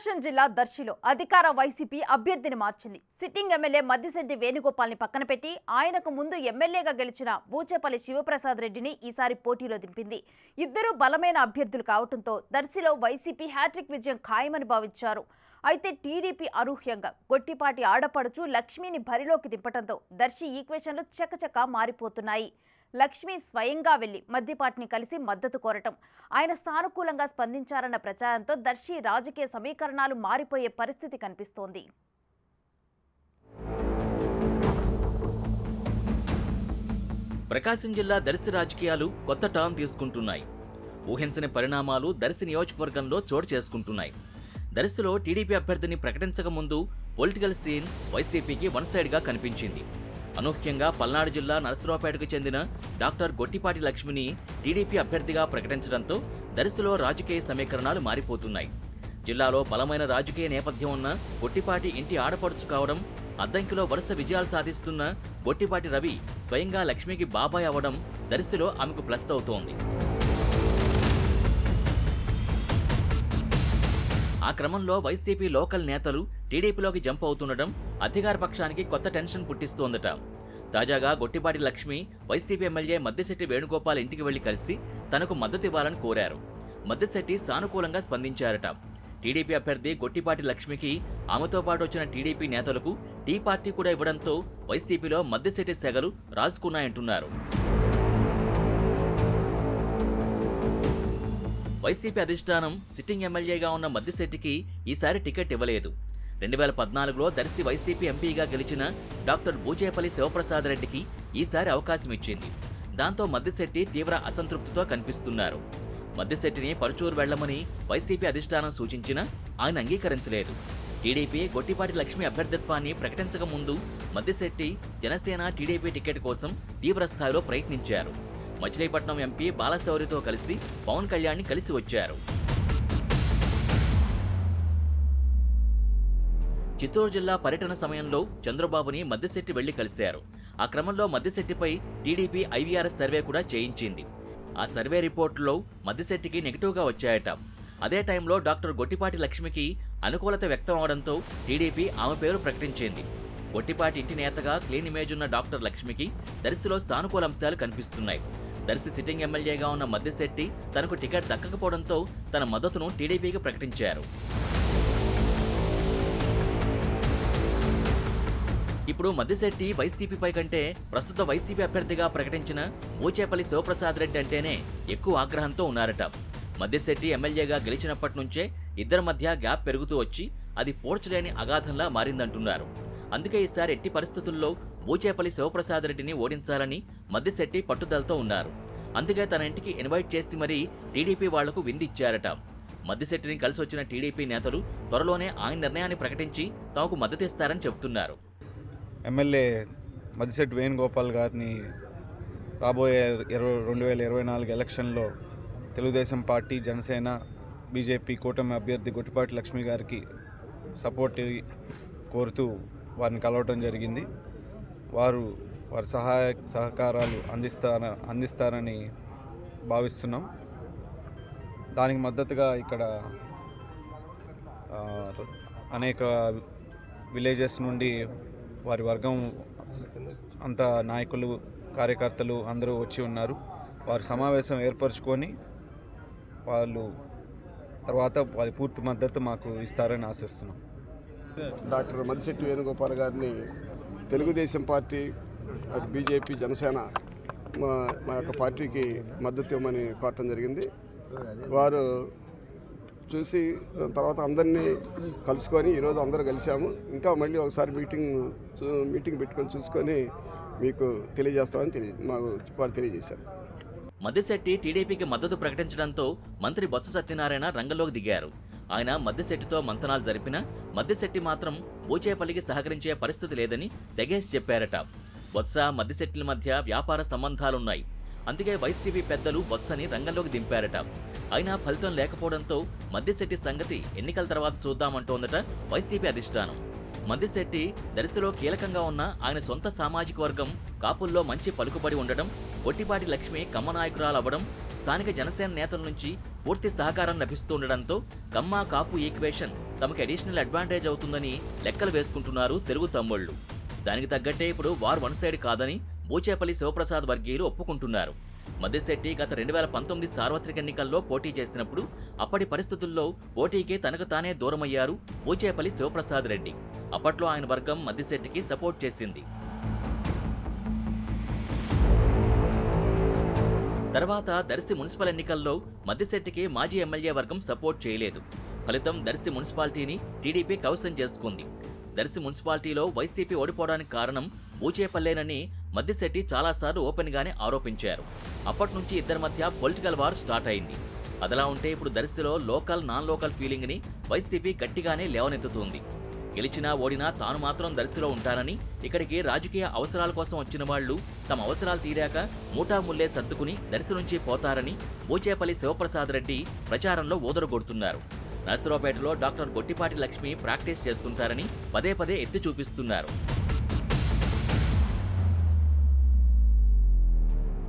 ప్రకాశం జిల్లా దర్శిలో అధికార వైసీపీ అభ్యర్థిని మార్చింది. సిట్టింగ్ ఎమ్మెల్యే మద్దిశెట్టి వేణుగోపాల్ని పక్కన పెట్టి ఆయనకు ముందు ఎమ్మెల్యేగా గెలిచిన బూచేపల్లి శివప్రసాద్ రెడ్డిని ఈసారి పోటీలో దింపింది. ఇద్దరు బలమైన అభ్యర్థులు కావడంతో దర్శిలో వైసీపీ హ్యాట్రిక్ విజయం ఖాయమని భావించారు. అయితే టీడీపీ అనూహ్యంగా గొట్టిపాటి ఆడపడుచు లక్ష్మిని బరిలోకి దింపడంతో దర్శి ఈక్వేషన్లు చకచక మారిపోతున్నాయి. లక్ష్మి స్వయంగా వెళ్లి మద్దిపాటిని కలిసి మద్దతు కోరటం, ఆయన సానుకూలంగా స్పందించారన్న ప్రచారంతో దర్శి రాజకీయ సమీకరణాలు మారిపోయే పరిస్థితి కనిపిస్తోంది. ప్రకాశం జిల్లా దర్శి రాజకీయాలు కొత్త టర్న్ తీసుకుంటున్నాయి. ఊహించని పరిణామాలు దర్శి నియోజకవర్గంలో చోటు చేసుకుంటున్నాయి. దర్శిలో టీడీపీ అభ్యర్థిని ప్రకటించక ముందు పొలిటికల్ సీన్ వైసీపీకి వన్ సైడ్గా కనిపించింది. అనూహ్యంగా పల్నాడు జిల్లా నరసరావుపేటకు చెందిన డాక్టర్ గొట్టిపాటి లక్ష్మిని టీడీపీ అభ్యర్థిగా ప్రకటించడంతో దర్శిలో రాజకీయ సమీకరణాలు మారిపోతున్నాయి. జిల్లాలో బలమైన రాజకీయ నేపథ్యం ఉన్న గొట్టిపాటి ఇంటి ఆడపడుచు కావడం, అద్దంకిలో వరుస విజయాలు సాధిస్తున్న గొట్టిపాటి రవి స్వయంగా లక్ష్మికి బాబాయ్ అవ్వడం దర్శిలో ఆమెకు ప్లస్ అవుతోంది. ఆ క్రమంలో వైసీపీ లోకల్ నేతలు టీడీపీలోకి జంప్ అవుతుండటం అధికార పక్షానికి కొత్త టెన్షన్ పుట్టిస్తోందట. తాజాగా గొట్టిపాటి లక్ష్మి వైసీపీ ఎమ్మెల్యే మద్దిశెట్టి వేణుగోపాల్ ఇంటికి వెళ్లి కలిసి తనకు మద్దతు ఇవ్వాలని కోరారు. మద్దిశెట్టి సానుకూలంగా స్పందించారట. టీడీపీ అభ్యర్థి గొట్టిపాటి లక్ష్మికి ఆమెతో పాటు వచ్చిన టీడీపీ నేతలకు టీ పార్టీ కూడా ఇవ్వడంతో వైసీపీలో మద్దిశెట్టి సెగలు రాజుకున్నాయంటున్నారు. వైసీపీ అధిష్టానం సిట్టింగ్ ఎమ్మెల్యేగా ఉన్న మద్దిశెట్టికి ఈసారి టికెట్ ఇవ్వలేదు. 2014లో దర్శి వైసీపీ ఎంపీగా గెలిచిన డాక్టర్ బూచేపల్లి శివప్రసాద్ రెడ్డికి ఈసారి అవకాశం ఇచ్చింది. దాంతో మద్దిశెట్టి తీవ్ర అసంతృప్తితో కనిపిస్తున్నారు. మద్దిశెట్టిని పరుచూరు వెళ్లమని వైసీపీ అధిష్టానం సూచించినా ఆయన అంగీకరించలేదు. టీడీపీ గొట్టిపాటి లక్ష్మి అభ్యర్థిత్వాన్ని ప్రకటించక ముందు మద్దిశెట్టి జనసేన టీడీపీ టికెట్ కోసం తీవ్ర స్థాయిలో ప్రయత్నించారు. మచిలీపట్నం ఎంపీ బాలశౌరితో కలిసి పవన్ కళ్యాణ్ని కలిసి వచ్చారు. చిత్తూరు జిల్లా పర్యటన సమయంలో చంద్రబాబుని మద్దిశెట్టి వెళ్లి కలిశారు. ఆ క్రమంలో మద్దిశెట్టిపై టీడీపీ ఐవీఆర్ఎస్ సర్వే కూడా చేయించింది. ఆ సర్వే రిపోర్టులో మద్దిశెట్టికి నెగిటివ్గా వచ్చాయట. అదే టైంలో డాక్టర్ గొట్టిపాటి లక్ష్మికి అనుకూలత వ్యక్తం అవడంతో టీడీపీ ఆమె పేరు ప్రకటించింది. గొట్టిపాటి ఇంటి నేతగా క్లీన్ ఇమేజ్ ఉన్న డాక్టర్ లక్ష్మికి దర్శిలో సానుకూల అంశాలు కనిపిస్తున్నాయి. దర్శి సిట్టింగ్ ఎమ్మెల్యేగా ఉన్న మద్దిశెట్టి తనకు టికెట్ దక్కకపోవడంతో తన మద్దతును టీడీపీకి ప్రకటించారు. ఇప్పుడు మద్దిశెట్టి వైసీపీపై కంటే ప్రస్తుత వైసీపీ అభ్యర్థిగా ప్రకటించిన బూచేపల్లి శివప్రసాద్ రెడ్డి అంటేనే ఎక్కువ ఆగ్రహంతో ఉన్నారట. మద్దిశెట్టి ఎమ్మెల్యేగా గెలిచినప్పటి నుంచే ఇద్దరి మధ్య గ్యాప్ పెరుగుతూ వచ్చి అది పోడ్చలేని అగాధంలా మారిందంటున్నారు. అందుకే ఈసారి ఎట్టి పరిస్థితుల్లో బూచేపల్లి శివప్రసాద్ రెడ్డిని ఓడించాలని మద్దిశెట్టి పట్టుదలతో ఉన్నారు. అందుకే తన ఇంటికి ఇన్వైట్ చేసి మరీ టీడీపీ వాళ్లకు విందిచ్చారట. మద్దిశెట్టిని కలిసి వచ్చిన టీడీపీ నేతలు త్వరలోనే ఆయన నిర్ణయాన్ని ప్రకటించి తమకు మద్దతిస్తారని చెబుతున్నారు. ఎమ్మెల్యే మద్దిశెట్టి వేణుగోపాల్ గారిని రాబోయే 2024 ఎలక్షన్లో తెలుగుదేశం పార్టీ, జనసేన, బీజేపీ కూటమి అభ్యర్థి గొట్టిపాటి లక్ష్మి గారికి సపోర్ట్ కోరుతూ వారిని కలవటం జరిగింది. వారి సహకారాలు అందిస్తారని భావిస్తున్నాం. దానికి మద్దతుగా ఇక్కడ అనేక విలేజెస్ నుండి వారి వర్గం అంతా నాయకులు, కార్యకర్తలు అందరూ వచ్చి ఉన్నారు. వారి సమావేశం ఏర్పరచుకొని వాళ్ళు తర్వాత వారి పూర్తి మద్దతు మాకు ఇస్తారని ఆశిస్తున్నాం. డాక్టర్ మద్దిశెట్టి వేణుగోపాల్ గారిని తెలుగుదేశం పార్టీ, బీజేపీ, జనసేన మా యొక్క పార్టీకి మద్దతు ఇవ్వమని కోరటం జరిగింది. వారు చూసి తర్వాత అందరినీ కలుసుకొని ఈరోజు అందరూ కలిసాము. ఇంకా మళ్ళీ ఒకసారి మీటింగ్ పెట్టుకొని చూసుకొని మీకు తెలియజేస్తామని మాకు వారు తెలియజేశారు. మద్దిశెట్టి టీడీపీకి మద్దతు ప్రకటించడంతో మంత్రి బొత్స సత్యనారాయణ రంగంలోకి దిగారు. ఆయన మద్దిశెట్టితో మంతనాలు జరిపినా మద్దిశెట్టి మాత్రం బూచేపల్లికి సహకరించే పరిస్థితి లేదని తెగేసి చెప్పారట. బొత్స, మద్దిశెట్టిల మధ్య వ్యాపార సంబంధాలున్నాయి. అందుకే వైసీపీ పెద్దలు బొత్సని రంగంలోకి దింపారట. అయినా ఫలితం లేకపోవడంతో మద్దిశెట్టి సంగతి ఎన్నికల తర్వాత చూద్దామంటోందట వైసీపీ అధిష్టానం. మద్దిశెట్టి దర్శిలో కీలకంగా ఉన్న ఆయన సొంత సామాజిక వర్గం కాపుల్లో మంచి పలుకుబడి ఉండడం, గొట్టిపాటి లక్ష్మి కమ్మ నాయకురాలవ్వడం, స్థానిక జనసేన నేతల నుంచి పూర్తి సహకారం లభిస్తుండడంతో కమ్మ కాపు ఈక్వేషన్ తమకు అడిషనల్ అడ్వాంటేజ్ అవుతుందని లెక్కలు వేసుకుంటున్నారు తెలుగు తమ్ముళ్ళు. దానికి తగ్గట్టే ఇప్పుడు వార్ వన్ సైడ్ కాదని బూచేపల్లి శివప్రసాద్ వర్గీయులు ఒప్పుకుంటున్నారు. మద్దిశెట్టి గత 2019 సార్వత్రిక ఎన్నికల్లో పోటీ చేసినప్పుడు అప్పటి పరిస్థితుల్లో పోటీకి తనకు తానే దూరమయ్యారు బూచేపల్లి శివప్రసాద్ రెడ్డి. అప్పట్లో ఆయన వర్గం మద్దిశెట్టికి సపోర్ట్ చేసింది. తర్వాత దర్శి మున్సిపల్ ఎన్నికల్లో మద్దిశెట్టికి మాజీ ఎమ్మెల్యే వర్గం సపోర్ట్ చేయలేదు. ఫలితం దర్శి మున్సిపాలిటీని టీడీపీ కైవసం చేసుకుంది. దర్శి మున్సిపాలిటీలో వైసీపీ ఓడిపోవడానికి కారణం బూచేపల్లేనని మద్దిశెట్టి చాలాసార్లు ఓపెన్గానే ఆరోపించారు. అప్పటి నుంచి ఇద్దరి మధ్య పొలిటికల్ వార్ స్టార్ట్ అయింది. అదలా ఉంటే ఇప్పుడు దర్శిలో లోకల్ నాన్ లోకల్ ఫీలింగ్ని వైసీపీ గట్టిగానే లేవనెత్తుతుంది. గెలిచినా ఓడినా తాను మాత్రం దర్శిలో ఉంటానని, ఇక్కడికి రాజకీయ అవసరాల కోసం వచ్చిన వాళ్లు తమ అవసరాలు తీరాక మూటాముల్లే సర్దుకుని దర్శి నుంచి పోతారని బూచేపల్లి శివప్రసాద్ రెడ్డి ప్రచారంలో ఊదరగొడుతున్నారు. నర్సరావుపేటలో డాక్టర్ గొట్టిపాటి లక్ష్మి ప్రాక్టీస్ చేస్తుంటారని పదే పదే ఎత్తి చూపిస్తున్నారు.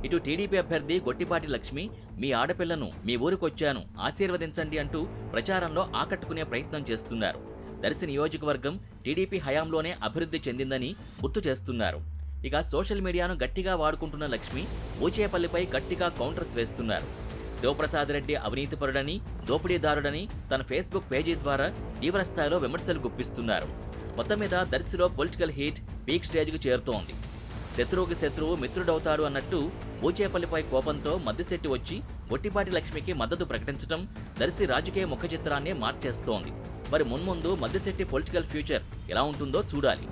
ఇటు టీడీపీ అభ్యర్థి గొట్టిపాటి లక్ష్మి మీ ఆడపిల్లను మీ ఊరికొచ్చాను ఆశీర్వదించండి అంటూ ప్రచారంలో ఆకట్టుకునే ప్రయత్నం చేస్తున్నారు. దర్శి నియోజకవర్గం టీడీపీ హయాంలోనే అభివృద్ధి చెందిందని గుర్తు చేస్తున్నారు. ఇక సోషల్ మీడియాను గట్టిగా వాడుకుంటున్న లక్ష్మి బూచేపల్లిపై గట్టిగా కౌంటర్స్ వేస్తున్నారు. శివప్రసాద్ రెడ్డి అవినీతిపరుడని, దోపిడీదారుడని తన ఫేస్బుక్ పేజీ ద్వారా తీవ్రస్థాయిలో విమర్శలు గుప్పిస్తున్నారు. మొత్తం మీద దర్శిలో పొలిటికల్ హీట్ పీక్ స్టేజ్కు చేరుతోంది. శత్రువుకి శత్రువు మిత్రుడవుతాడు అన్నట్టు బూచేపల్లిపై కోపంతో మద్దిశెట్టి వచ్చి గొట్టిపాటి లక్ష్మికి మద్దతు ప్రకటించడం దర్శి రాజకీయ ముఖ చిత్రాన్నే మార్చేస్తోంది. మరి మున్ముందు మద్దిశెట్టి పొలిటికల్ ఫ్యూచర్ ఎలా ఉంటుందో చూడాలి.